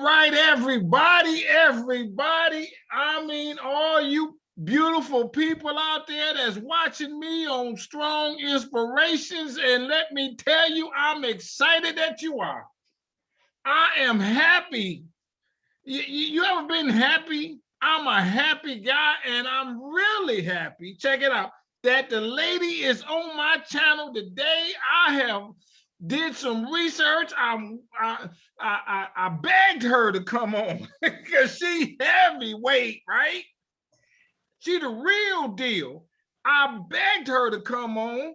All right, everybody. I mean, all you beautiful people out there that's watching me on Strong Inspirations. And let me tell you, I'm excited that you are. I am happy. You ever been happy? I'm a happy guy, and I'm really happy. Check it out. That the lady is on my channel today. I have did some research. I begged her to come on because she heavyweight, right? She the real deal. I begged her to come on,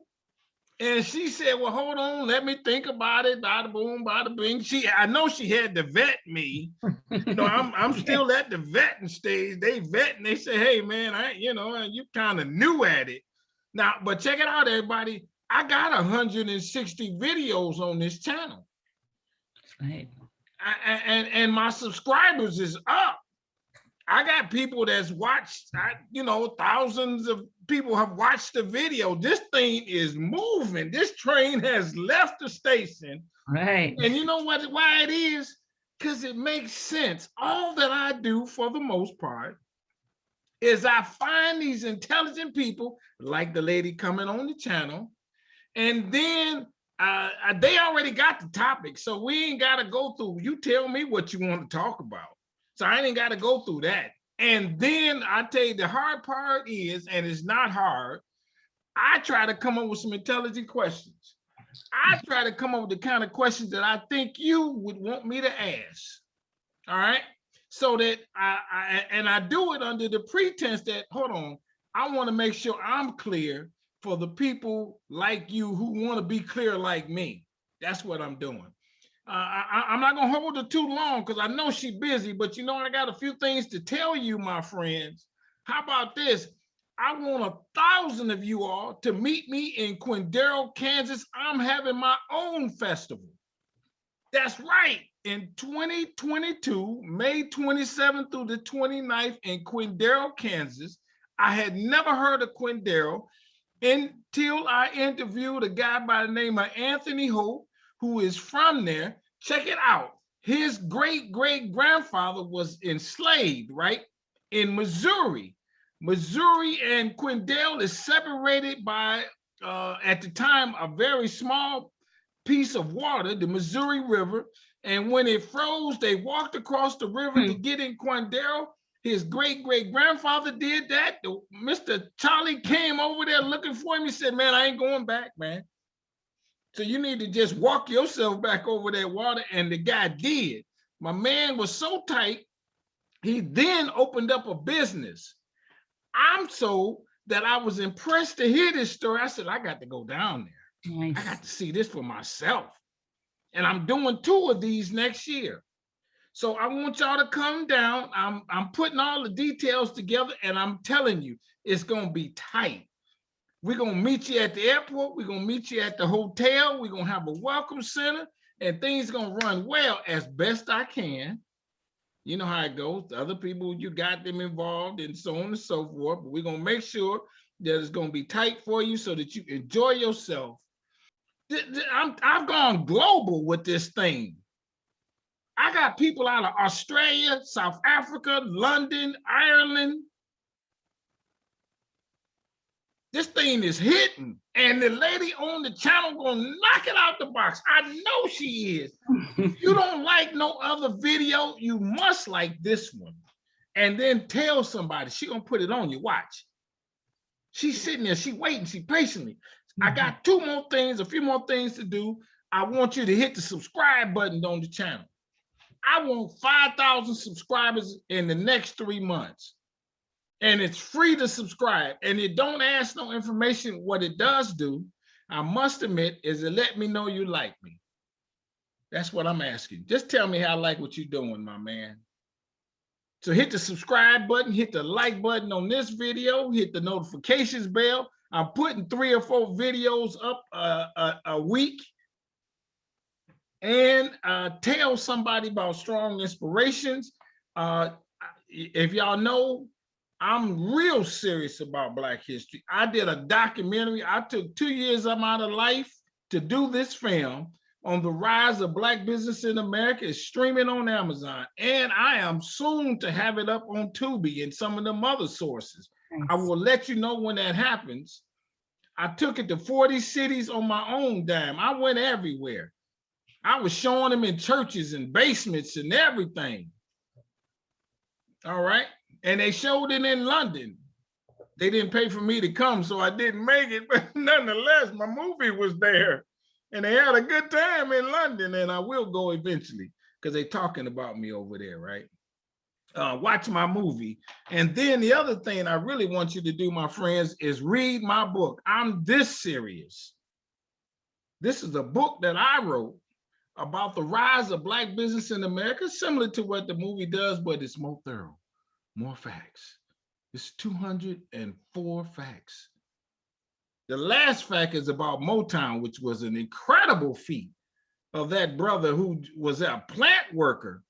and she said, "Well, hold on, let me think about it." Bada boom, bada bing. I know she had to vet me. You know, I'm still at the vetting stage. They vet and they say, "Hey, man, you kind of new at it." Now, but check it out, everybody. I got 160 videos on this channel. That's right. And my subscribers is up. I got people that's watched, thousands of people have watched the video. This thing is moving. This train has left the station. Right. And you know why it is? Because it makes sense. All that I do for the most part is I find these intelligent people like the lady coming on the channel, and then they already got the topic, so we ain't got to go through. You tell me what you want to talk about, so I ain't got to go through that. And then I tell you, the hard part is, and it's not hard, I try to come up with some intelligent questions. I try to come up with the kind of questions that I think you would want me to ask. All right. So that I do it under the pretense that, hold on, I want to make sure I'm clear for the people like you who want to be clear like me. That's what I'm doing. I'm not going to hold her too long because I know she's busy, but I got a few things to tell you, my friends. How about this? I want 1,000 of you all to meet me in Quindaro, Kansas. I'm having my own festival. That's right. In 2022, May 27th through the 29th in Quindaro, Kansas. I had never heard of Quindaro until I interviewed a guy by the name of Anthony Hope, who is from there. Check it out. His great-great-grandfather was enslaved, right, in Missouri. Missouri and Quindaro is separated by, at the time, a very small piece of water, the Missouri River. And when it froze, they walked across the river to get in Quindaro. His great-great-grandfather did that. Mr. Charlie came over there looking for him. He said, "Man, I ain't going back, man. So you need to just walk yourself back over that water." And the guy did. My man was so tight, he then opened up a business. I'm so that I was impressed to hear this story. I said, I got to go down there. Nice. I got to see this for myself. And I'm doing 2 of these next year. So I want y'all to come down. I'm putting all the details together, and I'm telling you, it's going to be tight. We're going to meet you at the airport. We're going to meet you at the hotel. We're going to have a welcome center, and things are going to run well as best I can. You know how it goes. The other people, you got them involved and so on and so forth. But we're going to make sure that it's going to be tight for you so that you enjoy yourself. I've gone global with this thing. I got people out of Australia, South Africa, London, Ireland. This thing is hitting. And the lady on the channel gonna knock it out the box. I know she is. If you don't like no other video, you must like this one. And then tell somebody. She gonna put it on you. Watch. She's sitting there. She waiting. She patiently. I got 2 more things, a few more things to do. I want you to hit the subscribe button on the channel. I want 5,000 subscribers in the next 3 months. And it's free to subscribe. And it don't ask no information. What it does do, I must admit, is it let me know you like me. That's what I'm asking. Just tell me how I like what you're doing, my man. So hit the subscribe button, hit the like button on this video, hit the notifications bell. I'm putting 3 or 4 videos up a week. And tell somebody about Strong Inspirations. If y'all know, I'm real serious about Black history. I did a documentary. I took 2 years of my life to do this film on the rise of Black business in America is streaming on Amazon, and I am soon to have it up on Tubi and some of them other sources. Nice. I will let you know when that happens. I took it to 40 cities on my own dime. I went everywhere. I was showing them in churches and basements and everything. All right. And they showed it in London. They didn't pay for me to come, so I didn't make it. But nonetheless, my movie was there. And they had a good time in London. And I will go eventually because they're talking about me over there, right? Watch my movie. And then the other thing I really want you to do, my friends, is read my book. I'm this serious. This is a book that I wrote about the rise of Black business in America, similar to what the movie does, but it's more thorough, more facts. It's 204 facts. The last fact is about Motown, which was an incredible feat of that brother who was a plant worker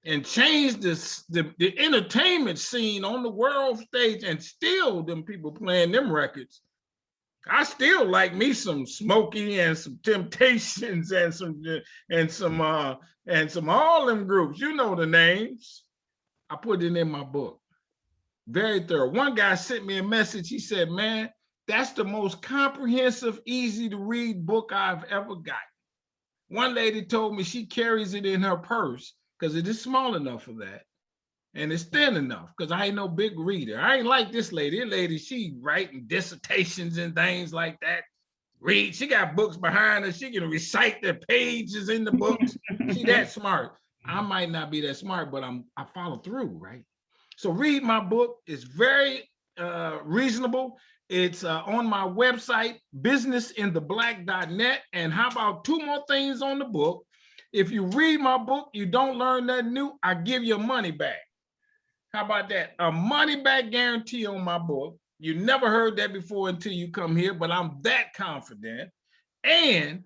and changed the entertainment scene on the world stage, and still them people playing them records. I still like me some Smokey and some Temptations and some all them groups. You know the names. I put it in my book. Very thorough. One guy sent me a message. He said, man, that's the most comprehensive, easy to read book I've ever got. One lady told me she carries it in her purse because it is small enough for that. And it's thin enough because I ain't no big reader. I ain't like this lady. This lady, she writing dissertations and things like that. Read, she got books behind her. She can recite the pages in the books. She that smart. I might not be that smart, but I follow through, right? So read my book. It's very reasonable. It's on my website, businessintheblack.net. And how about two more things on the book? If you read my book, you don't learn nothing new, I give you money back. How about that? A money back guarantee on my book. You never heard that before until you come here, but I'm that confident. And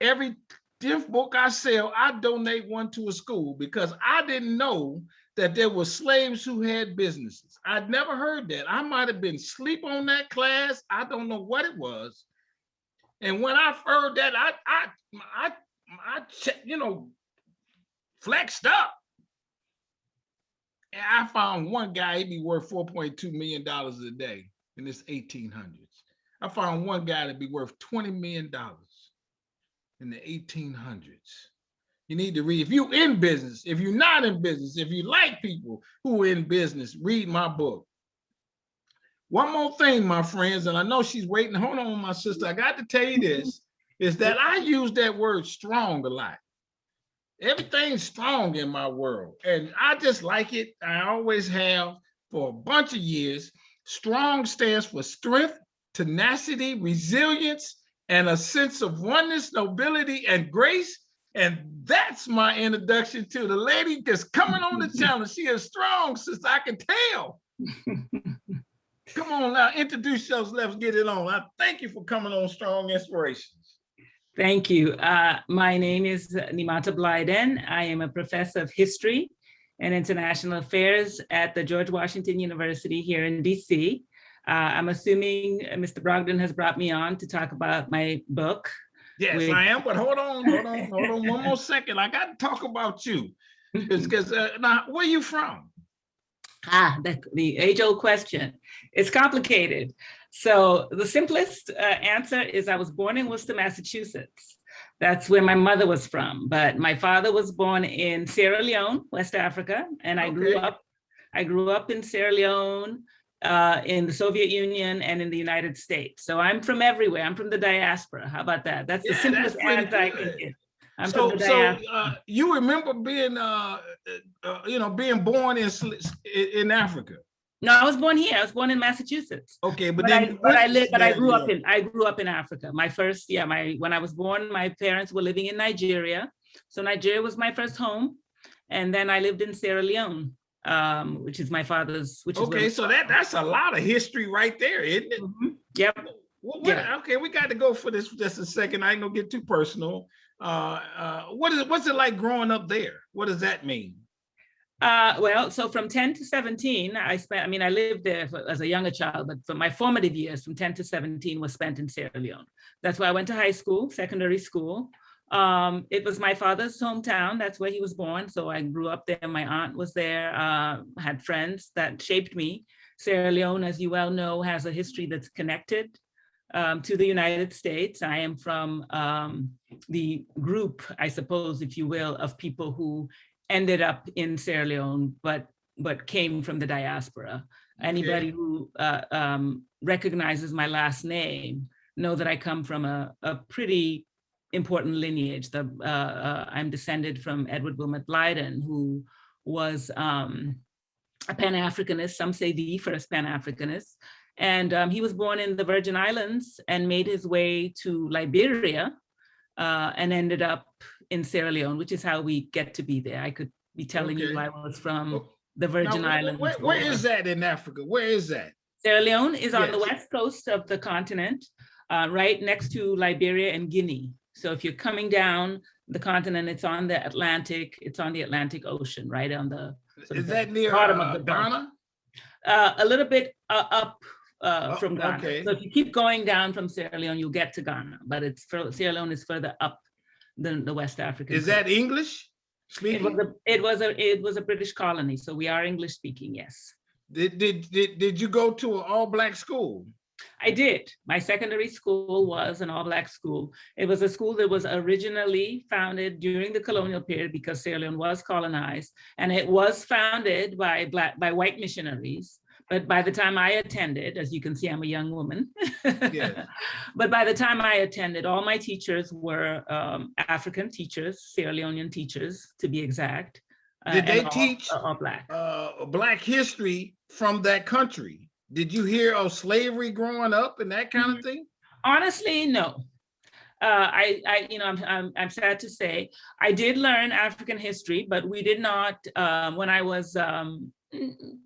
every 10th book I sell, I donate one to a school because I didn't know that there were slaves who had businesses. I'd never heard that. I might have been asleep on that class. I don't know what it was. And when I heard that, I flexed up. And I found one guy, he'd be worth $4.2 million a day in this 1800s. I found one guy that'd be worth $20 million in the 1800s. You need to read. If you're in business, if you're not in business, if you like people who are in business, read my book. One more thing, my friends, and I know she's waiting. Hold on, my sister. I got to tell you this, is that I use that word strong a lot. Everything's strong in my world, and I just like it. I always have for a bunch of years. Strong stands for strength, tenacity, resilience, and a sense of oneness, nobility, and grace. And that's my introduction to the lady that's coming on the channel. She is strong, sister, I can tell. Come on now, introduce yourself. Let's get it on. I thank you for coming on Strong Inspirations. Thank you. My name is Nimata Blyden. I am a professor of history and international affairs at the George Washington University here in DC. I'm assuming Mr. Brogdon has brought me on to talk about my book. Yes, I am, but hold on one more second. I got to talk about you. Because now, where are you from? The age-old question. It's complicated. So the simplest answer is I was born in Worcester, Massachusetts. That's where my mother was from. But my father was born in Sierra Leone, West Africa, and I grew up in Sierra Leone, in the Soviet Union, and in the United States. So I'm from everywhere. I'm from the diaspora. How about that? That's the simplest answer I can give. So you remember being, being born in Africa? No, I was born here. I was born in Massachusetts. Okay, but I grew up in Africa. When I was born, my parents were living in Nigeria. So Nigeria was my first home. And then I lived in Sierra Leone, which is my father's. Okay, so that's a lot of history right there, isn't it? Mm-hmm. Yep. Okay, we got to go for this just a second. I ain't gonna get too personal. What's it like growing up there? What does that mean? So from 10 to 17, I lived there as a younger child, but for my formative years, from 10 to 17 was spent in Sierra Leone. That's where I went to high school, secondary school. It was my father's hometown. That's where he was born. So I grew up there. My aunt was there, had friends that shaped me. Sierra Leone, as you well know, has a history that's connected to the United States. I am from the group, I suppose, if you will, of people who ended up in Sierra Leone, but came from the diaspora. Okay. Anybody who recognizes my last name know that I come from a pretty important lineage. I'm descended from Edward Wilmot Blyden, who was a pan-Africanist, some say the first pan-Africanist. And he was born in the Virgin Islands and made his way to Liberia and ended up in Sierra Leone, which is how we get to be there. I could be telling you I was from the Virgin Islands. Where is that in Africa? Where is that? Sierra Leone is on the west coast of the continent, right next to Liberia and Guinea. So if you're coming down the continent, it's on the Atlantic. It's on the Atlantic Ocean, right on the is that near bottom of the Ghana? A little bit up from Ghana. Okay. So if you keep going down from Sierra Leone, you'll get to Ghana, but Sierra Leone is further up than the West African. Is that English speaking? It was a British colony, so we are English speaking. Yes. Did you go to an all-black school? I did. My secondary school was an all-black school. It was a school that was originally founded during the colonial period because Sierra Leone was colonized, and it was founded by white missionaries. But by the time I attended, as you can see, I'm a young woman. Yeah. But by the time I attended, all my teachers were African teachers, Sierra Leonean teachers, to be exact. Did they teach all black? Black history from that country? Did you hear of slavery growing up and that kind of thing? Honestly, no. I'm sad to say, I did learn African history, but we did not. When I was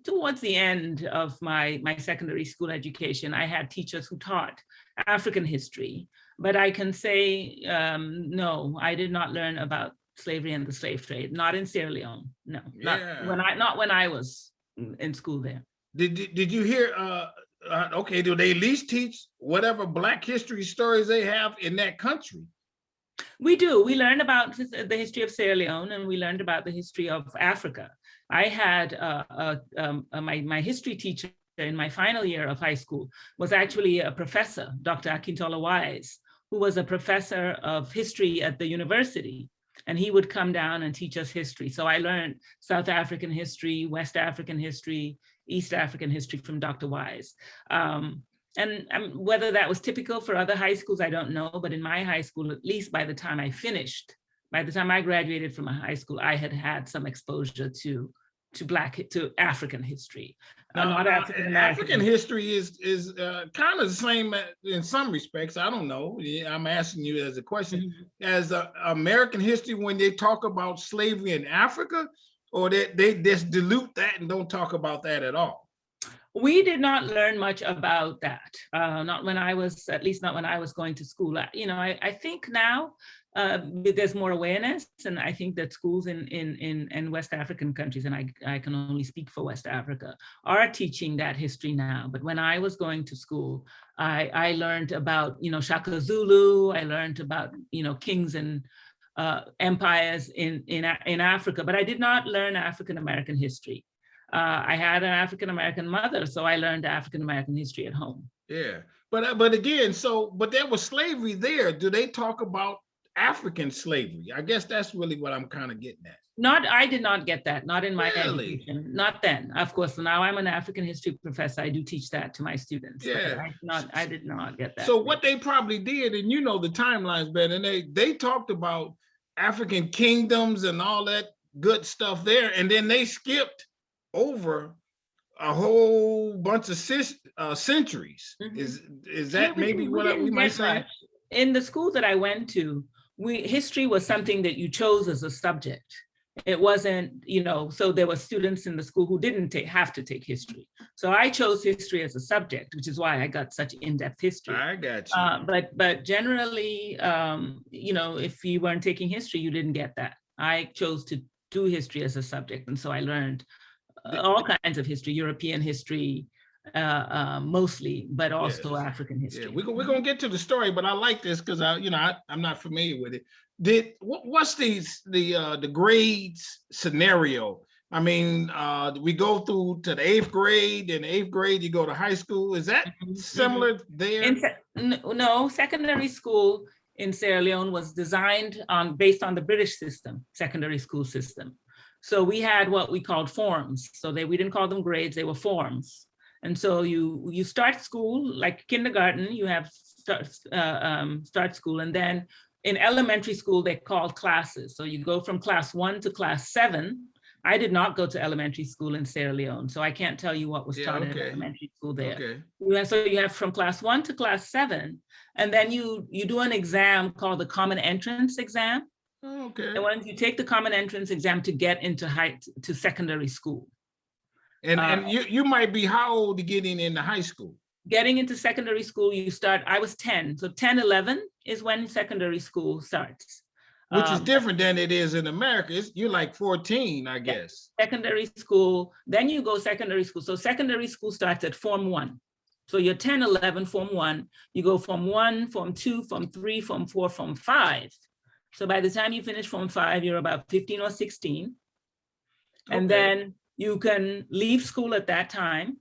towards the end of my secondary school education, I had teachers who taught African history. But I can say, no, I did not learn about slavery and the slave trade. Not in Sierra Leone. No, not when I was in school there. Did you hear, okay, do they at least teach whatever Black history stories they have in that country? We do. We learned about the history of Sierra Leone, and we learned about the history of Africa. I had my history teacher in my final year of high school was actually a professor, Dr. Akintola Wise, who was a professor of history at the university. And he would come down and teach us history. So I learned South African history, West African history, East African history from Dr. Wise. And whether that was typical for other high schools, I don't know. But in my high school, at least by the time I graduated from a high school, I had had some exposure to African history. Not African history is kind of the same in some respects. I don't know. I'm asking you as a question. As American history, when they talk about slavery in Africa, or they just dilute that and don't talk about that at all? We did not learn much about that. Not when I was going to school. I think now there's more awareness, and I think that schools in West African countries, and I can only speak for West Africa, are teaching that history now. But when I was going to school, I learned about Shaka Zulu. I learned about kings and empires in Africa, but I did not learn African American history. I had an African American mother, so I learned African American history at home. Yeah, but again, but there was slavery there. Do they talk about African slavery? I guess that's really what I'm kind of getting at. I did not get that. Not in my education. Not then. Of course, now I'm an African history professor. I do teach that to my students. Yeah, I did not get that. So what they probably did, and the timelines better, and they talked about African kingdoms and all that good stuff there, and then they skipped over a whole bunch of centuries. Is that maybe what we might say? In the school that I went to, history was something that you chose as a subject. It wasn't, so there were students in the school who didn't have to take history. So I chose history as a subject, which is why I got such in-depth history. I got you. But generally, if you weren't taking history, you didn't get that. I chose to do history as a subject. And so I learned all kinds of history, European history, mostly, but also Yes. African Yeah, history. we're gonna get to the story, but I like this because I'm not familiar with it. What's the grades scenario? I mean, we go through to the 8th grade, and 8th grade you go to high school. Is that similar there? No, secondary school in Sierra Leone was designed based on the British system, secondary school system. So we had what we called forms. So we didn't call them grades, they were forms. And so you start school like kindergarten, you have start school, and then in elementary school they called classes. So you go from class 1 to class 7. I did not go to elementary school in Sierra Leone, so I can't tell you what was taught in elementary school there. Okay. So you have from class 1 to class 7, and then you do an exam called the Common Entrance Exam. Okay. And once you take the Common Entrance Exam to get into secondary school. And you might be how old getting into high school? Getting into secondary school, I was 10. So 10, 11 is when secondary school starts. Which is different than it is in America. You're like 14, I guess. Secondary school, then you go secondary school. So secondary school starts at Form 1. So you're 10, 11, Form 1. You go Form 1, Form 2, Form 3, Form 4, Form 5. So by the time you finish Form 5, you're about 15 or 16. And then you can leave school at that time,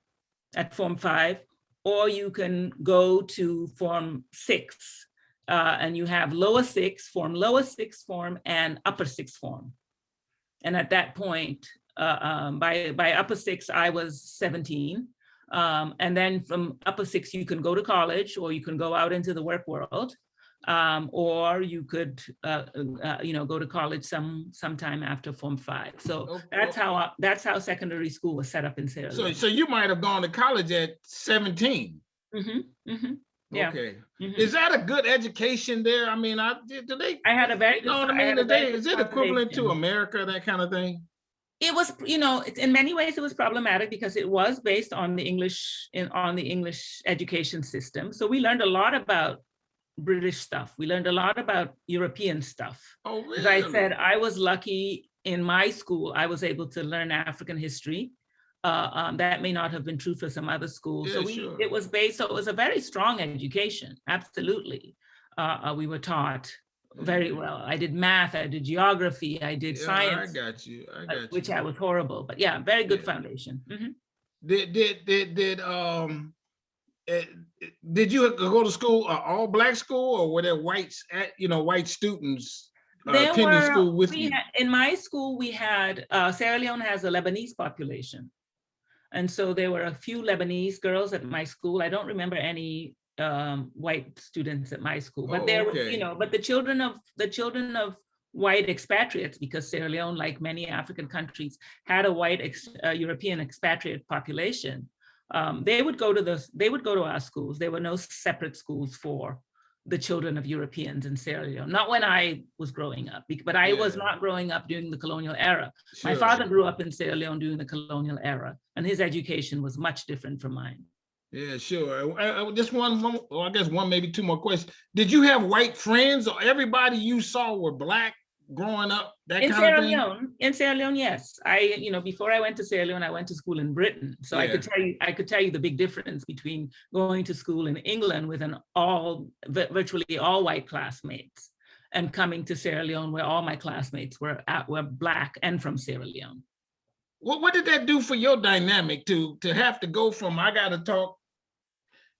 at Form 5, or you can go to Form 6. And you have lower sixth form, and upper sixth form. And at that point, by upper sixth, I was 17. And then from upper sixth, you can go to college, or you can go out into the work world, or you could, go to college sometime after Form 5. So that's how secondary school was set up in Sierra Leone. So you might have gone to college at 17. Mm-hmm, mm-hmm. Yeah. Okay. Mm-hmm. Is that a good education there? I mean, I had a very good. Is it equivalent to America, that kind of thing? It was, in many ways it was problematic because it was based on the English education system. So we learned a lot about British stuff. We learned a lot about European stuff. Oh, really? As I said, I was lucky in my school. I was able to learn African history. That may not have been true for some other schools. Yeah, so it was a very strong education. Absolutely. We were taught very well. I did math, I did geography, I did science. I got you. Which I was horrible, but yeah, very good foundation. Mm-hmm. Did you go to school, all black school, or were there white students attending school with you? In my school, we had, Sierra Leone has a Lebanese population. And so there were a few Lebanese girls at my school. I don't remember any white students at my school, but but the children of white expatriates, because Sierra Leone, like many African countries, had a white European expatriate population. They would go to our schools. There were no separate schools for the children of Europeans in Sierra Leone. Not when I was growing up, but I was not growing up during the colonial era. Sure. My father grew up in Sierra Leone during the colonial era, and his education was much different from mine. Yeah, sure. Just one, I guess one, maybe two more questions. Did you have white friends, or everybody you saw were black growing up? In Sierra Leone, yes. Before I went to Sierra Leone, I went to school in Britain. So I could tell you the big difference between going to school in England with virtually all white classmates, and coming to Sierra Leone where all my classmates were black and from Sierra Leone. What did that do for your dynamic to have to go from, I got to talk,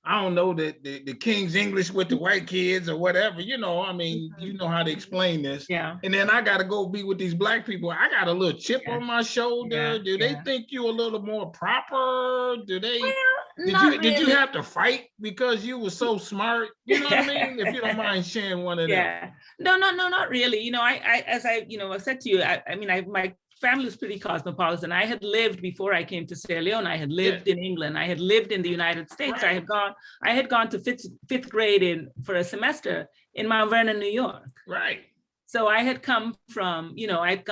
I don't know, the King's English with the white kids or whatever, you know how to explain this. Yeah. And then I got to go be with these black people. I got a little chip on my shoulder. Do they think you a little more proper? Did you have to fight because you were so smart? You know what I mean? If you don't mind sharing one of them. Yeah. No, not really. As I said to you, my family was pretty cosmopolitan. I had lived before I came to Sierra Leone. I had lived in England. I had lived in the United States. Right. I had gone to fifth grade for a semester in Mount Vernon, New York. Right. So I had come from, I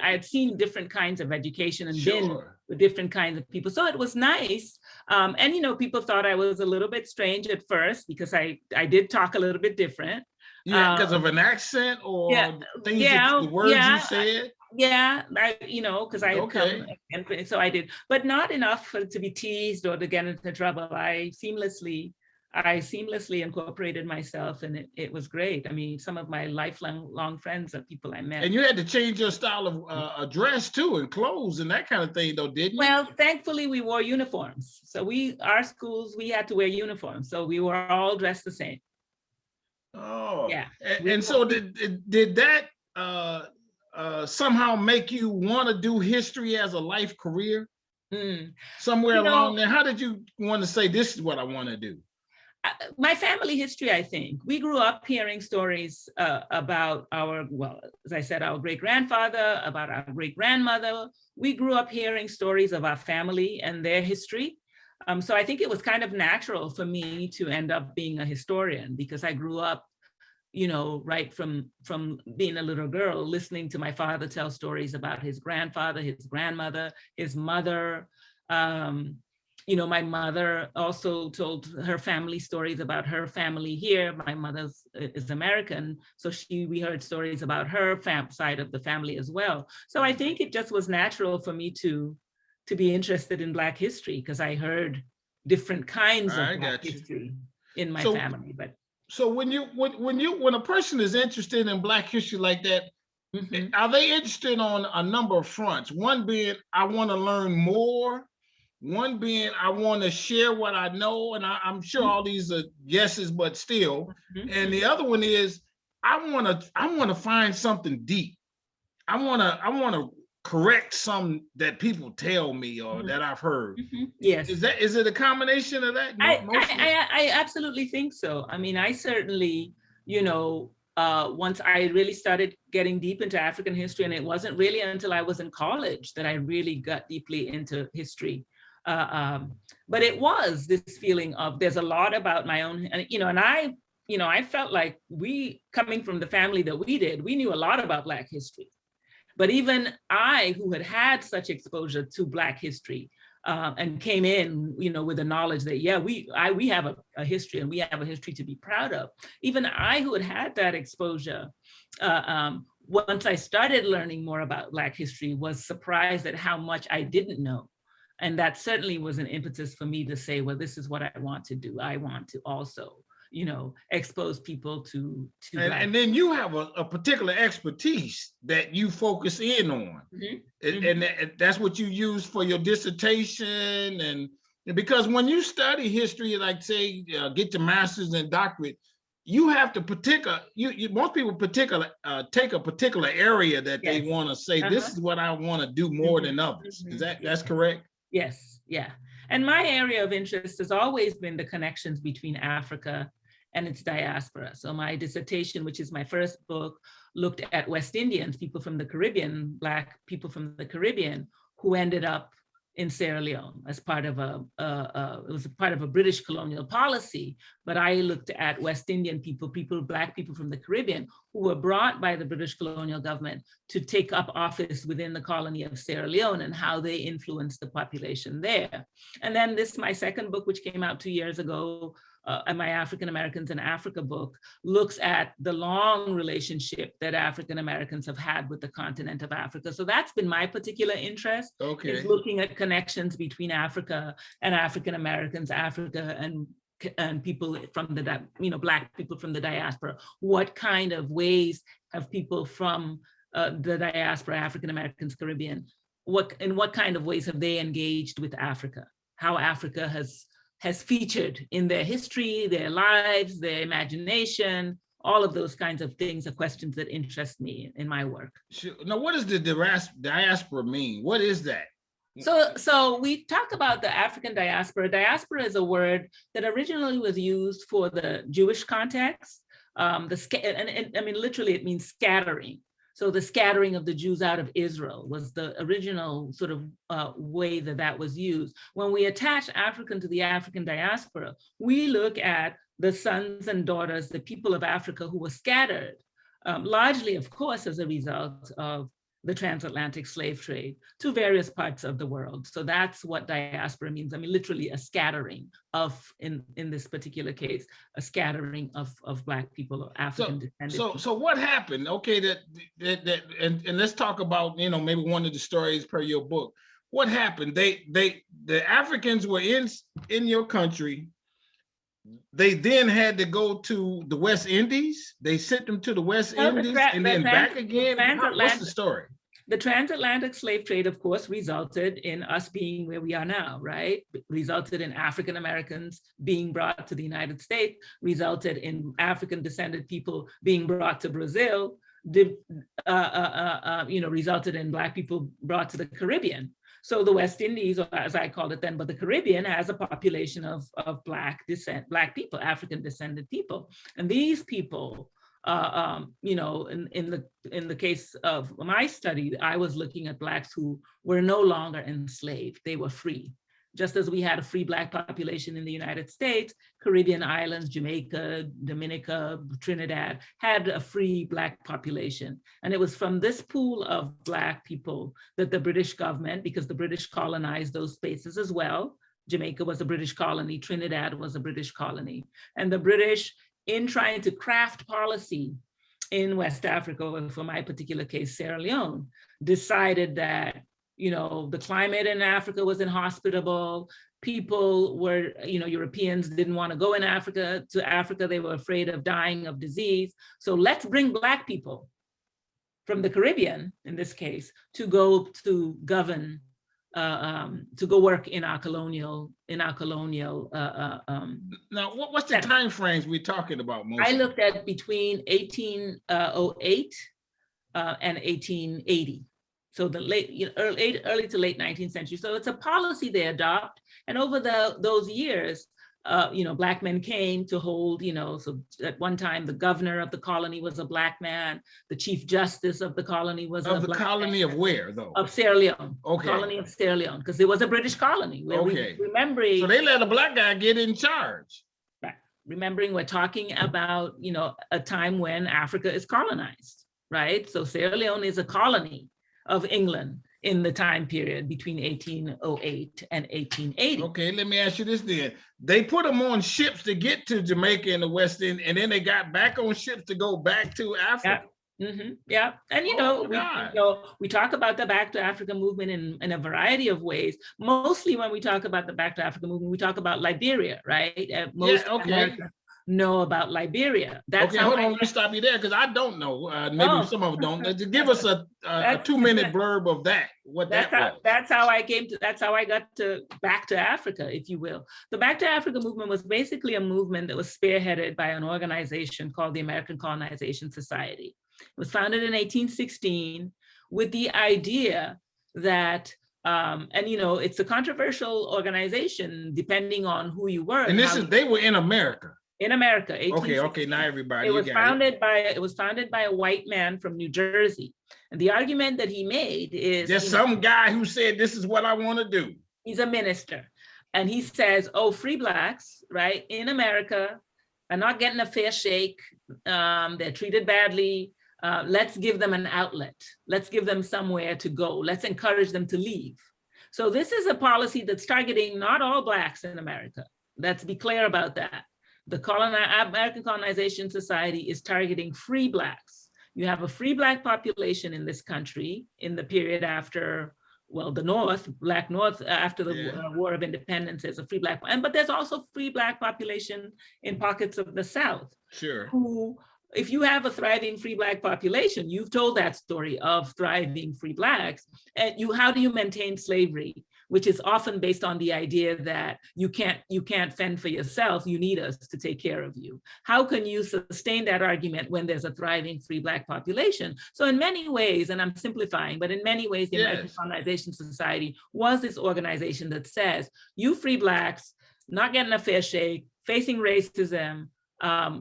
had seen different kinds of education and been with different kinds of people. So it was nice. And people thought I was a little bit strange at first because I did talk a little bit different. Yeah, because of an accent or the words you said? Yeah, because I had come, Okay. and so I did, but not enough to be teased or to get into trouble. I seamlessly incorporated myself, and it was great. I mean, some of my lifelong friends are people I met. And you had to change your style of dress too, and clothes and that kind of thing, though, didn't you? Well, thankfully, we wore uniforms. So our schools, we had to wear uniforms. So we were all dressed the same. Oh, Yeah. and so did that somehow make you want to do history as a life career Mm. somewhere You along know, there? How did you want to say this is what I want to do? my family history, I think. We grew up hearing stories about as I said, our great-grandfather, about our great-grandmother. We grew up hearing stories of our family and their history. So I think it was kind of natural for me to end up being a historian, because I grew up, right from being a little girl, listening to my father tell stories about his grandfather, his grandmother, his mother. My mother also told her family stories about her family here. My mother is American, so we heard stories about her side of the family as well. So I think it just was natural for me to be interested in Black history, because I heard different kinds of I Black got you. history in my So family. But so when a person is interested in Black history like that, are they interested on a number of fronts? One being, I want to learn more. One being, I want to share what I know, and I'm sure all these are yeses, but still. And the other one is, I want to find something deep. I want to correct some that people tell me or that I've heard. Yes. Is it a combination of that? Mostly. I absolutely think so. I mean, I certainly, once I really started getting deep into African history, and it wasn't really until I was in college that I really got deeply into history. But it was this feeling of there's a lot about my own, and I felt like we, coming from the family that we did, we knew a lot about Black history. But even I, who had had such exposure to Black history, and came in, with the knowledge that, yeah, we have a history, and we have a history to be proud of. Even I, who had had that exposure, once I started learning more about Black history, was surprised at how much I didn't know. And that certainly was an impetus for me to say, well, this is what I want to do. I want to also, expose people to and then you have a particular expertise that you focus in on. And that's what you use for your dissertation. And because when you study history, like say get your master's and doctorate, you have to most people take a particular area that they want to say, this is what I want to do more than others. Is that's correct? Yes, yeah. And my area of interest has always been the connections between Africa and its diaspora. So my dissertation, which is my first book, looked at West Indians, people from the Caribbean, Black people from the Caribbean, who ended up in Sierra Leone as part of it was a part of a British colonial policy. But I looked at West Indian people, Black people from the Caribbean, who were brought by the British colonial government to take up office within the colony of Sierra Leone, and how they influenced the population there. And then my second book, which came out 2 years ago, and my African Americans in Africa book, looks at the long relationship that African Americans have had with the continent of Africa. So that's been my particular interest, is looking at connections between Africa and African Americans, Africa and people from the, Black people from the diaspora. What kind of ways have people from the diaspora, African Americans, Caribbean, in what kind of ways have they engaged with Africa? How Africa has featured in their history, their lives, their imagination, all of those kinds of things are questions that interest me in my work. Now, what does the diaspora mean? What is that? So we talk about the African diaspora. Diaspora is a word that originally was used for the Jewish context. And I mean, literally it means scattering. So the scattering of the Jews out of Israel was the original sort of way that was used. When we attach African to the African diaspora, we look at the sons and daughters, the people of Africa who were scattered, largely, of course, as a result of the transatlantic slave trade to various parts of the world. So that's what diaspora means. I mean, literally a scattering of, in this particular case, a scattering of Black people or African descended people. So what happened? Okay, and let's talk about, you know, maybe one of the stories per your book. What happened? The Africans were in your country. They then had to go to the West Indies. They sent them to the West Indies and then back again. What's the story? The transatlantic slave trade, of course, resulted in us being where we are now, right? Resulted in African Americans being brought to the United States, resulted in African descended people being brought to Brazil, resulted in Black people brought to the Caribbean. So the West Indies, or as I called it then, but the Caribbean has a population of Black people, African descended people. And these people, in the case of my study, I was looking at Blacks who were no longer enslaved, they were free. Just as we had a free Black population in the United States, Caribbean islands, Jamaica, Dominica, Trinidad had a free Black population. And it was from this pool of Black people that the British government, because the British colonized those spaces as well, Jamaica was a British colony, Trinidad was a British colony. And the British, in trying to craft policy in West Africa, or for my particular case, Sierra Leone, decided that the climate in Africa was inhospitable. People were, Europeans didn't want to go to Africa. They were afraid of dying of disease. So let's bring Black people from the Caribbean, in this case, to go to govern, to go work in our colonial. Now, what's the time frames we're talking about? Mostly? I looked at between 1808 and 1880. So the early to late 19th century. So it's a policy they adopt. And over those years, Black men came to hold, so at one time, the governor of the colony was a Black man. The chief justice of the colony was a Black man. Of the colony of where, though? Of Sierra Leone. Okay. Colony of Sierra Leone, because it was a British colony. Okay. Remembering. So they let a Black guy get in charge. Right. Remembering we're talking about, a time when Africa is colonized, right? So Sierra Leone is a colony of England in the time period between 1808 and 1880. Okay, let me ask you this then. They put them on ships to get to Jamaica and the West End, and then they got back on ships to go back to Africa. Yeah. Mm-hmm. Yeah. And we talk about the Back to Africa movement in a variety of ways. Mostly when we talk about the Back to Africa movement, we talk about Liberia, right? Most Americans know about Liberia. Hold on, let me stop you there, because I don't know. Maybe some of them don't. Give us a 2-minute blurb of that. That's how I got to Back to Africa, if you will. The Back to Africa movement was basically a movement that was spearheaded by an organization called the American Colonization Society. It was founded in 1816 with the idea that it's a controversial organization depending on who you were. And they were in America. In America. Okay, now everybody. It was founded by a white man from New Jersey. And the argument that he made is just some guy who said, this is what I want to do. He's a minister. And he says, free Blacks, right, in America are not getting a fair shake. They're treated badly. Let's give them an outlet. Let's give them somewhere to go. Let's encourage them to leave. So this is a policy that's targeting not all Blacks in America. Let's be clear about that. The American Colonization Society is targeting free Blacks. You have a free Black population in this country in the period after, the Black North, after the War of Independence, is a free Black, but there's also free Black population in pockets of the South. Sure. Who, if you have a thriving free Black population, you've told that story of thriving free Blacks, and how do you maintain slavery? Which is often based on the idea that you can't fend for yourself, you need us to take care of you. How can you sustain that argument when there's a thriving free Black population? So in many ways, and I'm simplifying, but in many ways, the American Colonization Society was this organization that says, you free Blacks, not getting a fair shake, facing racism,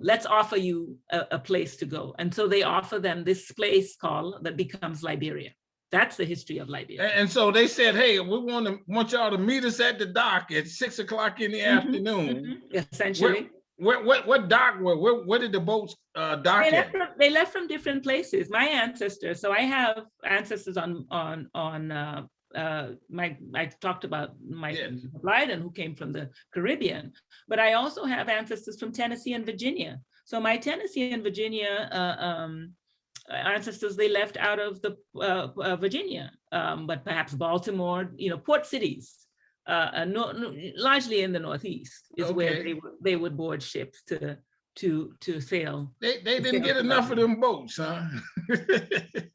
let's offer you a place to go. And so they offer them this place that becomes Liberia. That's the history of Liberia. And so they said, hey, we want y'all to meet us at the dock at 6 o'clock in the afternoon. Essentially. what dock? Where did the boats dock at? They left from different places. My ancestors. So I have ancestors I talked about Mike Blyden, who came from the Caribbean, but I also have ancestors from Tennessee and Virginia. So my Tennessee and Virginia ancestors, they left out of the Virginia, but perhaps Baltimore, port cities, largely in the Northeast is where they would board ships to sail. They didn't get enough of them boats, huh?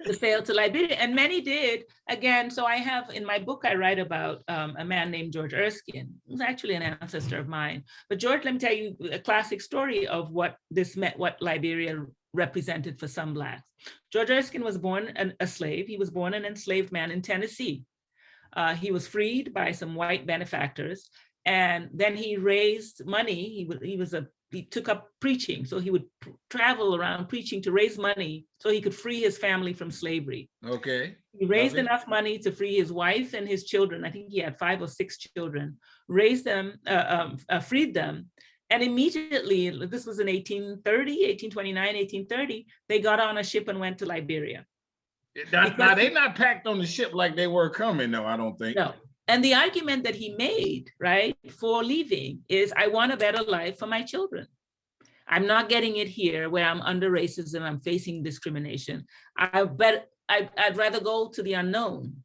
To sail to Liberia, and many did. Again, so I have in my book, I write about a man named George Erskine, who's actually an ancestor of mine. But George, let me tell you a classic story of what this meant, what Liberia represented for some Blacks. George Erskine was born a slave. He was born an enslaved man in Tennessee. He was freed by some white benefactors, and then he raised money. He took up preaching. So he would travel around preaching to raise money so he could free his family from slavery. Okay. He raised enough money to free his wife and his children. I think he had 5 or 6 children, raised them, freed them. And immediately, this was in 1829, 1830, they got on a ship and went to Liberia. Now, they're not packed on the ship like they were coming, though, I don't think. No. And the argument that he made, right, for leaving is, I want a better life for my children. I'm not getting it here where I'm under racism, I'm facing discrimination. I'd rather go to the unknown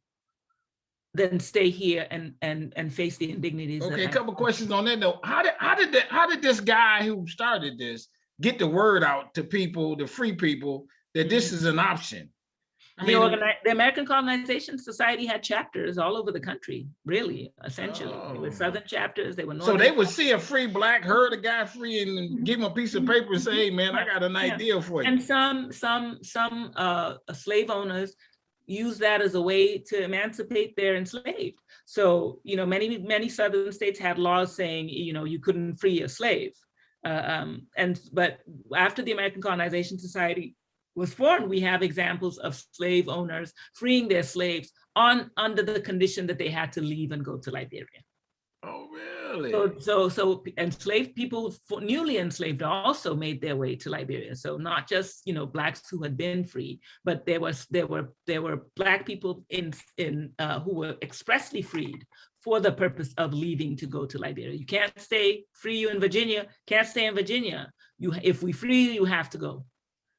than stay here and face the indignities. Okay, a couple questions on that though. How did this guy who started this get the word out to people, the free people, that this is an option? The American Colonization Society had chapters all over the country, really, essentially. They were Southern chapters, they were Northern. So they would see a free Black, heard a guy free, and give him a piece of paper and say, hey man, I got an idea for you. And some slave owners use that as a way to emancipate their enslaved. So, many Southern states had laws saying, you couldn't free a slave. But after the American Colonization Society was formed, we have examples of slave owners freeing their slaves under the condition that they had to leave and go to Liberia. Oh, really? So enslaved people, newly enslaved, also made their way to Liberia. So not just Blacks who had been free, but there were Black people who were expressly freed for the purpose of leaving to go to Liberia. You can't free you in Virginia, can't stay in Virginia. If we free you, you have to go.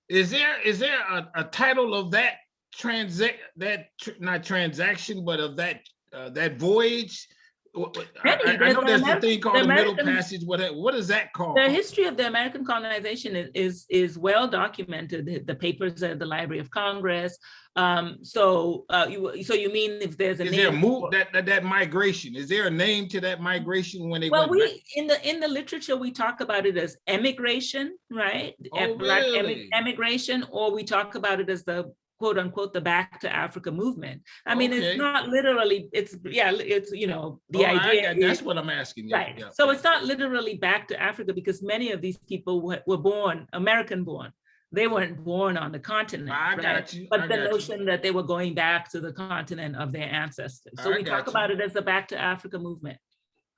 Is there a title of that not transaction, but of that voyage? I know there's a thing called the Middle Passage. What is that called? The history of the American colonization is well documented. The papers at the Library of Congress. So you mean if there's a name? Is there a move that migration? Is there a name to that migration when they went back? in the literature we talk about it as emigration, right? Oh, Black really? emigration, or we talk about it as the quote unquote the Back to Africa movement. I mean, it's not literally, it's the idea. That's what I'm asking. Yeah, right. Yeah. So it's not literally back to Africa, because many of these people were born American born. They weren't born on the continent. Got you. But the notion that they were going back to the continent of their ancestors. So we talk about it as the Back to Africa movement.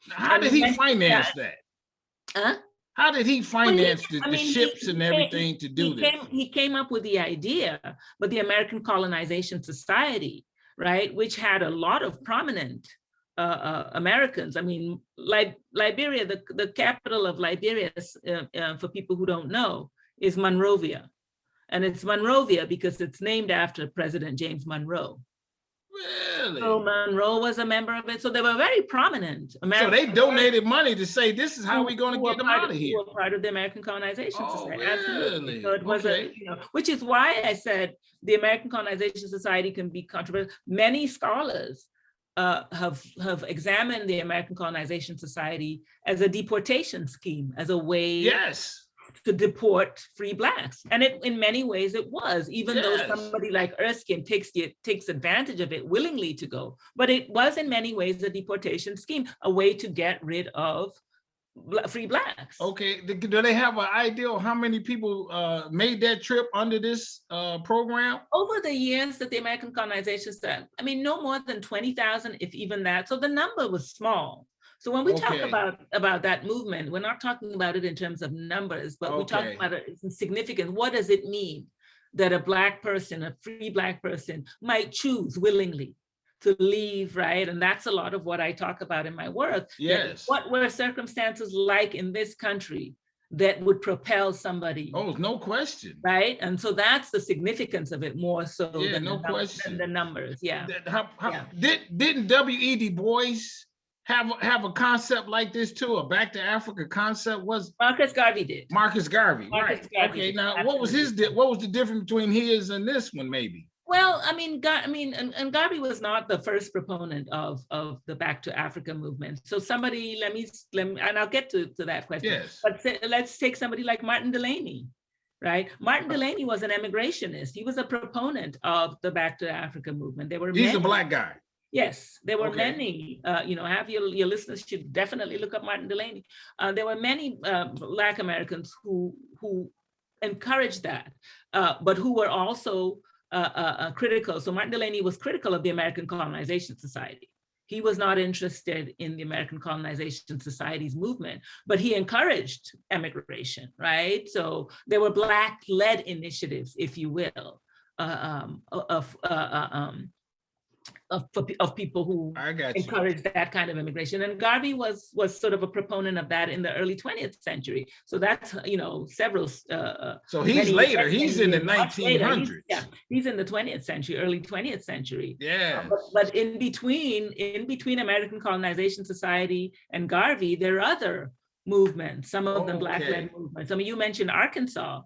How did he finance that? Huh? How did he finance the ships and everything to do this? He came up with the idea, but the American Colonization Society, right, which had a lot of prominent Americans. I mean, Liberia, the capital of Liberia, for people who don't know, is Monrovia. And it's Monrovia because it's named after President James Monroe. Really? So Monroe was a member of it. So they were very prominent. So they donated money to say, this is how we're going to get them out of here. Who were part of the American Colonization Society. Really? Absolutely. So it was which is why I said the American Colonization Society can be controversial. Many scholars have examined the American Colonization Society as a deportation scheme, as a way to deport free Blacks. And in many ways it was, even though somebody like Erskine takes advantage of it willingly to go. But it was in many ways a deportation scheme, a way to get rid of free Blacks. Okay, do they have an idea of how many people made that trip under this program? Over the years that the American Colonization said, I mean, no more than 20,000, if even that. So the number was small. So when we talk Okay. about that movement, we're not talking about it in terms of numbers, but we talk Okay. about it in significance. What does it mean that a Black person, a free Black person, might choose willingly to leave, right? And that's a lot of what I talk about in my work. Yes. What were circumstances like in this country that would propel somebody? Oh, no question. Right? And so that's the significance of it more so than, no question. than the numbers. Yeah. Yeah. Didn't W.E. Du Bois have a concept like this too? A back to Africa concept? Was Marcus Garvey did. Marcus Garvey, Marcus right? Garvey Okay, did. now Absolutely. what was the difference between his and this one, maybe? Well, I mean, and Garvey was not the first proponent of the Back to Africa movement. So somebody, let me, and I'll get to that question. Yes. But let's take somebody like Martin Delany, right? Martin Delany was an emigrationist. He was a proponent of the Back to Africa movement. There were He's a Black guy. Yes, there were many, have your listeners should definitely look up Martin Delany. There were many Black Americans who encouraged that, but who were also critical. So Martin Delany was critical of the American Colonization Society. He was not interested in the American Colonization Society's movement, but he encouraged emigration, right? So there were Black-led initiatives, if you will, of people who encouraged that kind of immigration. And Garvey was sort of a proponent of that in the early 20th century. So that's, several. So he's later, he's in the 1900s. He's in the 20th century, early 20th century. Yeah. But in between American Colonization Society and Garvey, there are other movements, some of them Black-led movements. I mean, you mentioned Arkansas.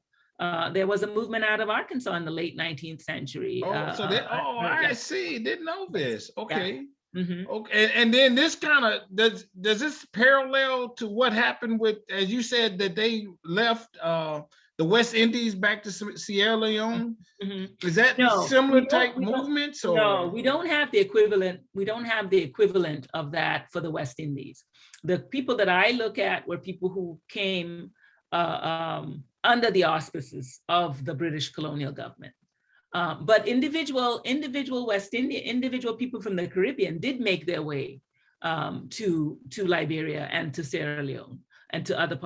There was a movement out of Arkansas in the late 19th century. I see. Didn't know this. Okay. Yeah. Mm-hmm. Okay. And then this kind of does this parallel to what happened with, as you said, that they left the West Indies back to Sierra Leone? Mm-hmm. Is that similar type movements? No, we don't have the equivalent. We don't have the equivalent of that for the West Indies. The people that I look at were people who came under the auspices of the British colonial government. But individual people from the Caribbean did make their way to Liberia and to Sierra Leone and to other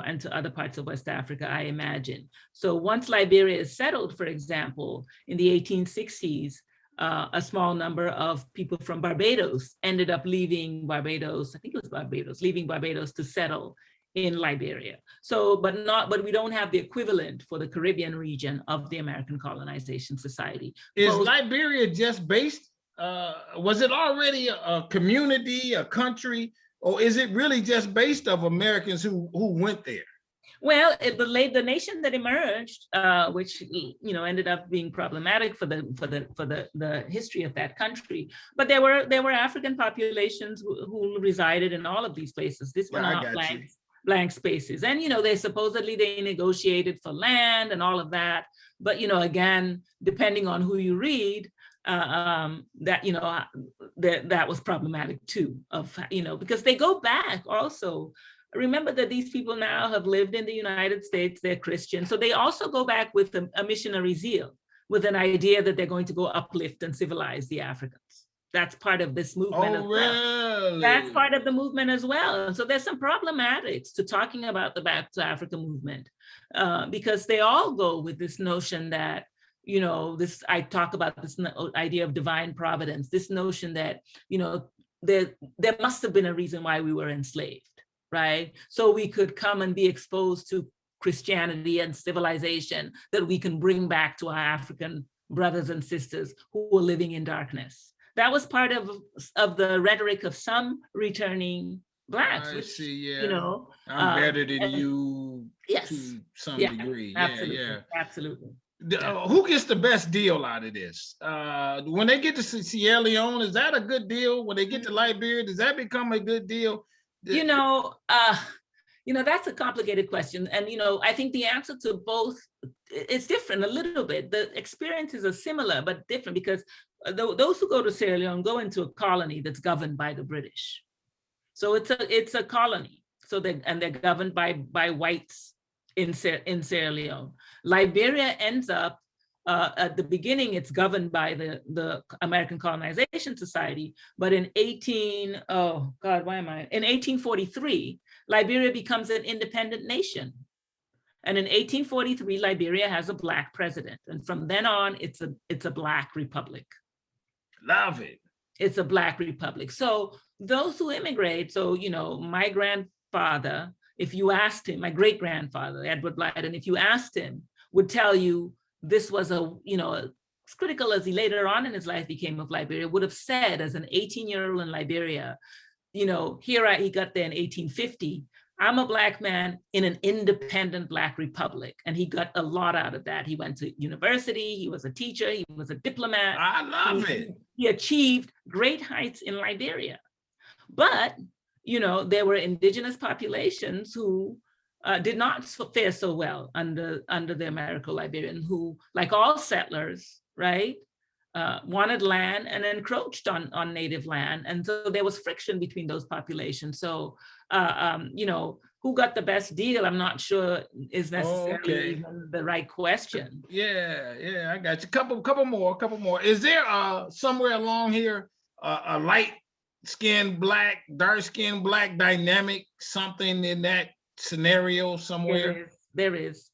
parts of West Africa, I imagine. So once Liberia is settled, for example, in the 1860s, a small number of people from Barbados ended up leaving Barbados. I think it was Barbados, leaving Barbados to settle in Liberia. So, but we don't have the equivalent for the Caribbean region of the American Colonization Society. Is Liberia just based, was it already a community, a country, or is it really just based of Americans who went there? Well, the nation that emerged, which ended up being problematic for the history of that country, but there were African populations who resided in all of these places. This were not blank spaces, and they negotiated for land and all of that. But again, depending on who you read, that was problematic too. Because they go back also. Remember that these people now have lived in the United States, they're Christian. So they also go back with a missionary zeal, with an idea that they're going to go uplift and civilize the Africans. That's part of this movement as well. Really? That's part of the movement as well. And so there's some problematics to talking about the Back to Africa movement, because they all go with this notion that, I talk about this idea of divine providence, this notion that, there must have been a reason why we were enslaved. Right? So we could come and be exposed to Christianity and civilization that we can bring back to our African brothers and sisters who were living in darkness. That was part of the rhetoric of some returning Blacks. I see, yeah. I'm better than you to some degree. Absolutely. Absolutely. Who gets the best deal out of this? When they get to Sierra Leone, is that a good deal? When they get to Liberia, does that become a good deal? That's a complicated question. And, I think the answer to both, it's different a little bit. The experiences are similar, but different, because those who go to Sierra Leone go into a colony that's governed by the British. So it's a colony. So they're governed by whites in Sierra Leone. Liberia ends up At the beginning, it's governed by the American Colonization Society, but in 1843, Liberia becomes an independent nation. And in 1843, Liberia has a Black president. And from then on, it's a Black republic. Love it. It's a Black republic. So those who immigrate, so, my grandfather, if you asked him, my great-grandfather, Edward Blyden, if you asked him, would tell you this was as critical as he later on in his life became of Liberia, would have said as an 18-year-old in Liberia, he got there in 1850, I'm a Black man in an independent Black republic. And he got a lot out of that. He went to university, he was a teacher, he was a diplomat. I love it. He achieved great heights in Liberia. But, there were indigenous populations who did not fare so well under the Americo-Liberian, who, like all settlers, right, wanted land and encroached on native land. And so there was friction between those populations. So, who got the best deal, I'm not sure is necessarily even the right question. Yeah, I got you. Couple more. Is there somewhere along here a light-skinned Black, dark-skinned Black dynamic, something in that scenario somewhere? There is.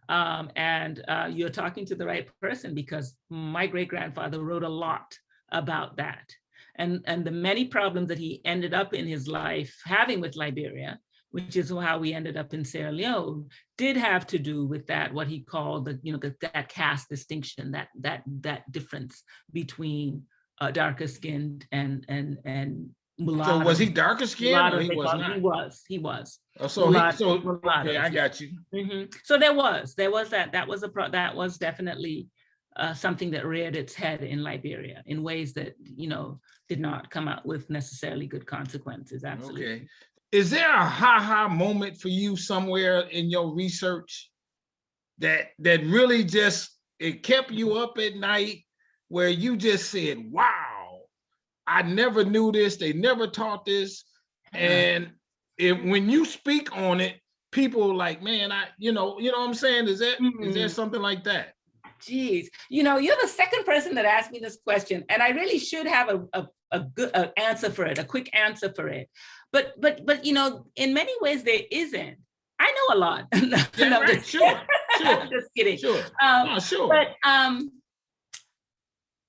And you're talking to the right person, because my great-grandfather wrote a lot about that. And the many problems that he ended up in his life having with Liberia, which is how we ended up in Sierra Leone, did have to do with that, what he called that caste distinction, that difference between darker skinned and mulatto. So was he darker skinned, or he was not? He was. Oh, okay, I got you. Mm-hmm. So there was that. That was definitely something that reared its head in Liberia in ways that did not come out with necessarily good consequences. Absolutely. Okay. Is there a ha-ha moment for you somewhere in your research that really just, it kept you up at night, where you just said, wow, I never knew this, they never taught this, and when you speak on it, people like, man, you know what I'm saying? Is there something like that? Geez, you're the second person that asked me this question, and I really should have a good answer for it, a quick answer for it. But in many ways there isn't. I know a lot. Yeah, right. Sure. I'm just kidding. Sure. Sure.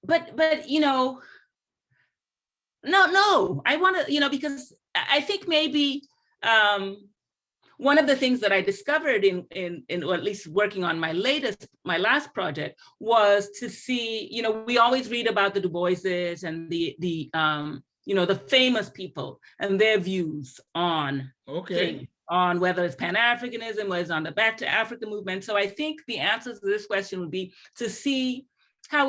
But no. I want to, because I think maybe one of the things that I discovered in or at least working on my last project was to see, we always read about the Du Boises and the famous people and their views on things, on whether it's pan-Africanism, whether it's on the Back to Africa movement. So I think the answer to this question would be to see how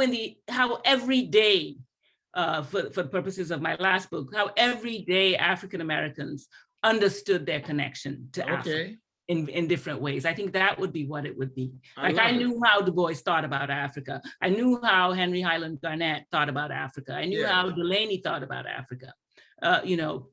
every day, for purposes of my last book, how everyday African Americans understood their connection to Africa in different ways. I think that would be what it would be. I knew how Du Bois thought about Africa. I knew how Henry Highland Garnet thought about Africa. I knew how Delaney thought about Africa,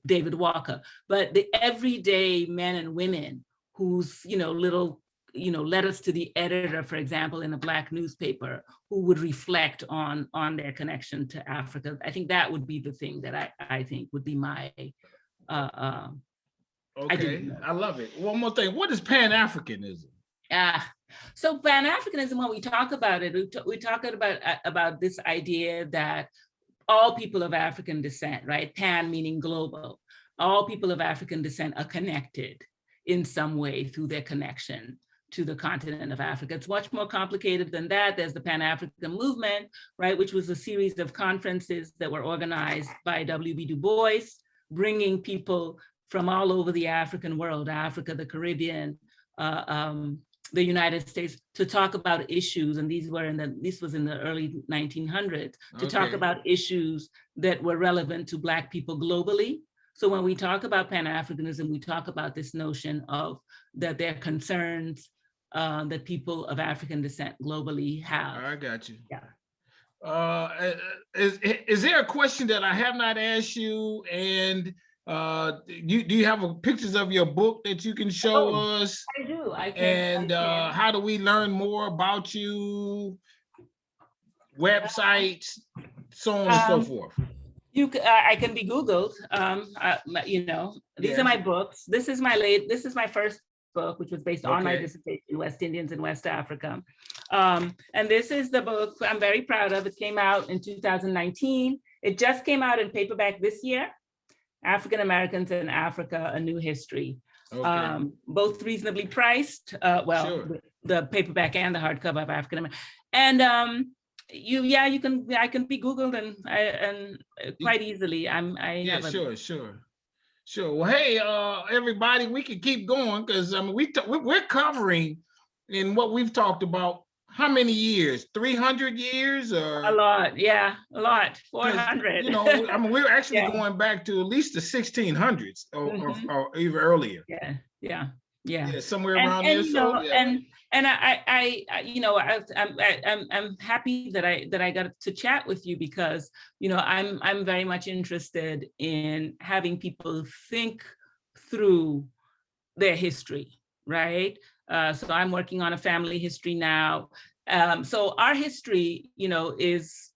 David Walker. But the everyday men and women whose, little, letters to the editor, for example, in a Black newspaper, who would reflect on their connection to Africa. I think that would be the thing that I think would be my I love it. One more thing. What is pan-Africanism? So pan-Africanism, when we talk about it, we talk about this idea that all people of African descent, right? Pan meaning global. All people of African descent are connected in some way through their connection to the continent of Africa. It's much more complicated than that. There's the Pan-African movement, right? Which was a series of conferences that were organized by W.B. Du Bois, bringing people from all over the African world, Africa, the Caribbean, the United States, to talk about issues, and this was in the early 1900s, to talk about issues that were relevant to Black people globally. So when we talk about Pan-Africanism, we talk about this notion of that there are concerns that people of African descent globally have. I got you. Yeah. Is there a question that I have not asked you, and do you have pictures of your book that you can show us? I do. I can. And how do we learn more about you? Websites, so on and so forth. I can be Googled. These are my books. This is my first book, which was based on my dissertation, West Indians in West Africa. And this is the book I'm very proud of. It came out in 2019. It just came out in paperback this year, African Americans in Africa, A New History. Both reasonably priced, the paperback and the hardcover of African American. And I can be Googled and quite easily. Sure. Well, hey, everybody, we can keep going because we're covering in what we've talked about. How many years? 300 years or a lot? Yeah, a lot. 400. We're actually going back to at least the 1600s or even earlier. Yeah, somewhere around there. I'm happy that I got to chat with you because I'm very much interested in having people think through their history, right? So I'm working on a family history now. So our history, is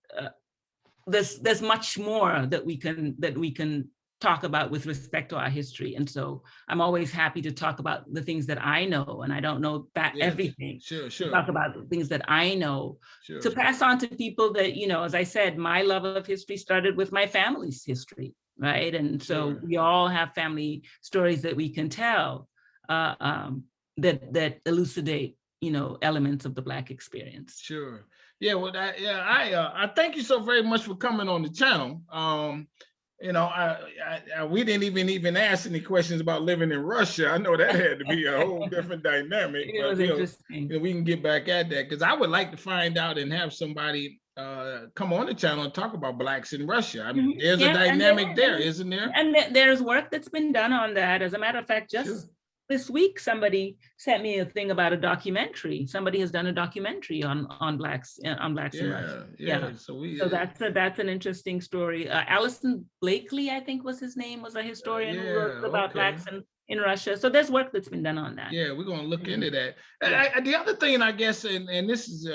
there's much more that we can talk about with respect to our history. And so I'm always happy to talk about the things that I know, and I don't know everything. Sure. Talk about the things that I know to pass on to people that, as I said, my love of history started with my family's history, right? And so we all have family stories that we can tell that elucidate, elements of the Black experience. Sure. Yeah. Well, I thank you so very much for coming on the channel. We didn't even ask any questions about living in Russia. I know that had to be a whole different dynamic. It was interesting. We can get back at that because I would like to find out and have somebody come on the channel and talk about Blacks in Russia. I mean, there's a dynamic there, isn't there? And there's work that's been done on that. As a matter of fact, just this week, somebody sent me a thing about a documentary. Somebody has done a documentary on Blacks in Russia. So that's an interesting story. Allison Blakely, I think was his name, was a historian who wrote about Blacks in Russia. So there's work that's been done on that. Yeah, we're gonna look into that. The other thing, I guess, and this is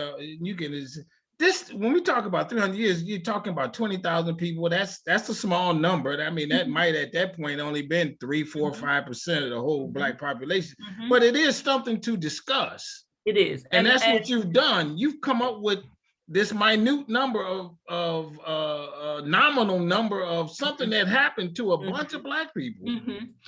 this, when we talk about 300 years, you're talking about 20,000 people. That's a small number. I mean, that might at that point only been 3, 4, 5% of the whole Black population. But it is something to discuss. It is, and that's what you've done. You've come up with this minute number of nominal number of something that happened to a bunch of Black people,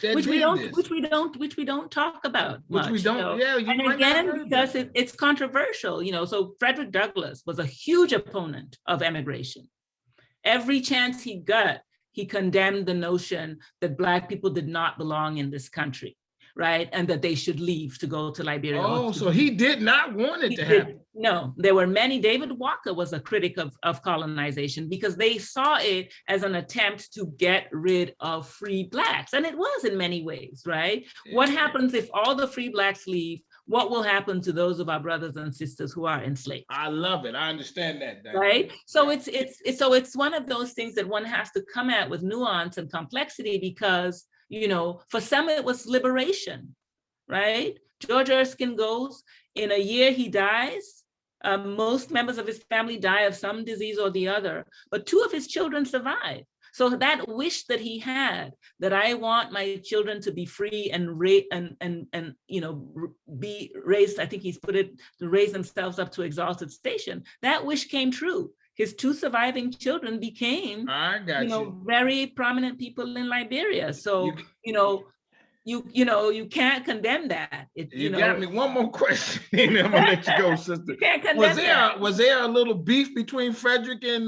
which we don't talk about much. Which we don't. And again, because it's controversial. So Frederick Douglass was a huge opponent of emigration. Every chance he got, he condemned the notion that Black people did not belong in this country, right? And that they should leave to go to Liberia. Oh, so he did not want it to happen. No, there were many. David Walker was a critic of colonization because they saw it as an attempt to get rid of free Blacks. And it was in many ways, right? What happens if all the free Blacks leave? What will happen to those of our brothers and sisters who are enslaved? I love it. I understand that. Right? So it's one of those things that one has to come at with nuance and complexity because, for some it was liberation, right? George Erskine goes, in a year he dies. Most members of his family die of some disease or the other, but 2 of his children survive. So that wish that he had, that I want my children to be free and be raised, I think he's put it, to raise themselves up to exalted station, that wish came true. His 2 surviving children became, very prominent people in Liberia. So, you can't condemn that. You got me. One more question, and I'm gonna let you go, sister. You can't condemn that. Was there a little beef between Frederick and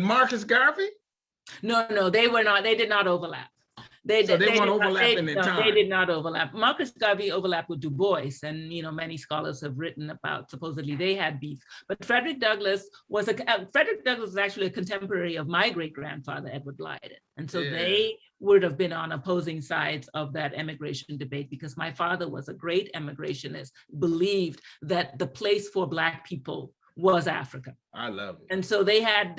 Marcus Garvey? No, they were not. They did not overlap. They weren't overlapping in time. They did not overlap. Marcus Garvey overlapped with Du Bois, and many scholars have written about supposedly they had beef. But Frederick Douglass was actually a contemporary of my great grandfather Edward Blyden, and so they would have been on opposing sides of that emigration debate because my father was a great emigrationist, believed that the place for Black people was Africa. I love it. And so they had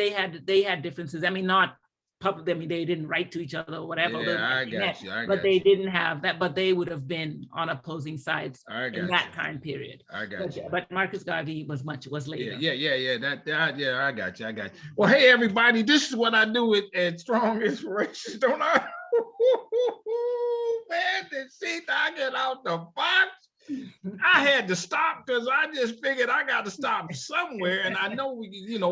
differences. I mean, not public, I mean, they didn't write to each other or whatever. Yeah, I got you. But they didn't have that, but they would have been on opposing sides in that time period. I got you. But Marcus Garvey was later. Yeah. I got you. Well, hey everybody, this is what I do at Strong Inspirations, don't I? Man, I get out the box. I had to stop because I just figured I got to stop somewhere. And I know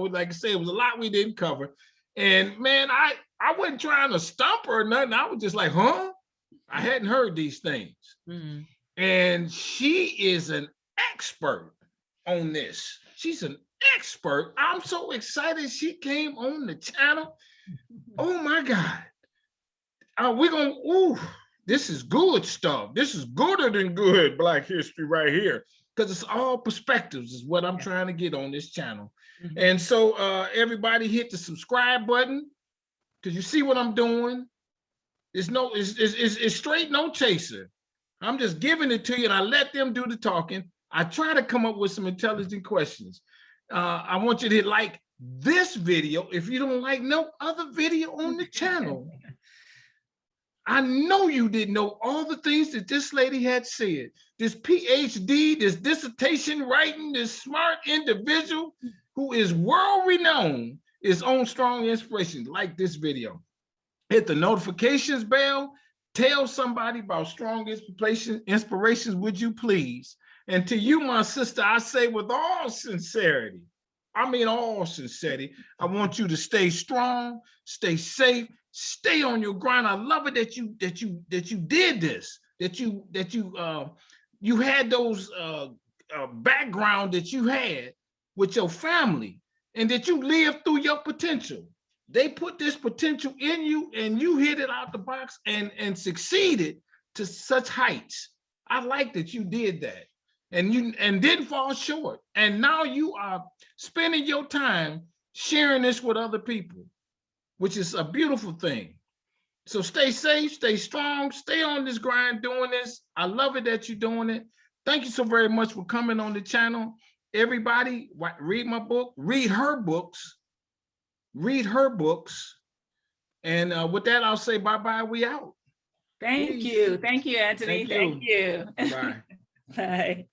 like I said, it was a lot we didn't cover. And man, I wasn't trying to stump her or nothing. I was just like, huh? I hadn't heard these things. Mm-hmm. And she is an expert on this. She's an expert. I'm so excited she came on the channel. Oh my God. This is good stuff. This is gooder than good Black history right here, because it's all perspectives is what I'm trying to get on this channel. Mm-hmm. And so everybody hit the subscribe button, because you see what I'm doing. It's straight no chaser. I'm just giving it to you and I let them do the talking. I try to come up with some intelligent questions. I want you to like this video if you don't like no other video on the channel. I know you didn't know all the things that this lady had said. This PhD, this dissertation writing, this smart individual who is world renowned is on Strong Inspiration. Like this video. Hit the notifications bell. Tell somebody about Strong Inspirations, would you please? And to you, my sister, I say with all sincerity, I mean all sincerity, I want you to stay strong, stay safe, stay on your grind. I love it that you did this, that you had those background that you had with your family, and that you lived through your potential. They put this potential in you and you hit it out the box and succeeded to such heights. I like that you did that and didn't fall short. And now you are spending your time sharing this with other people, which is a beautiful thing. So stay safe, stay strong, stay on this grind doing this. I love it that you're doing it. Thank you so very much for coming on the channel. Everybody, read my book, read her books. Read her books. And with that, I'll say bye-bye. We out. Thank you. Thank you, Anthony. Thank you. Bye. Bye.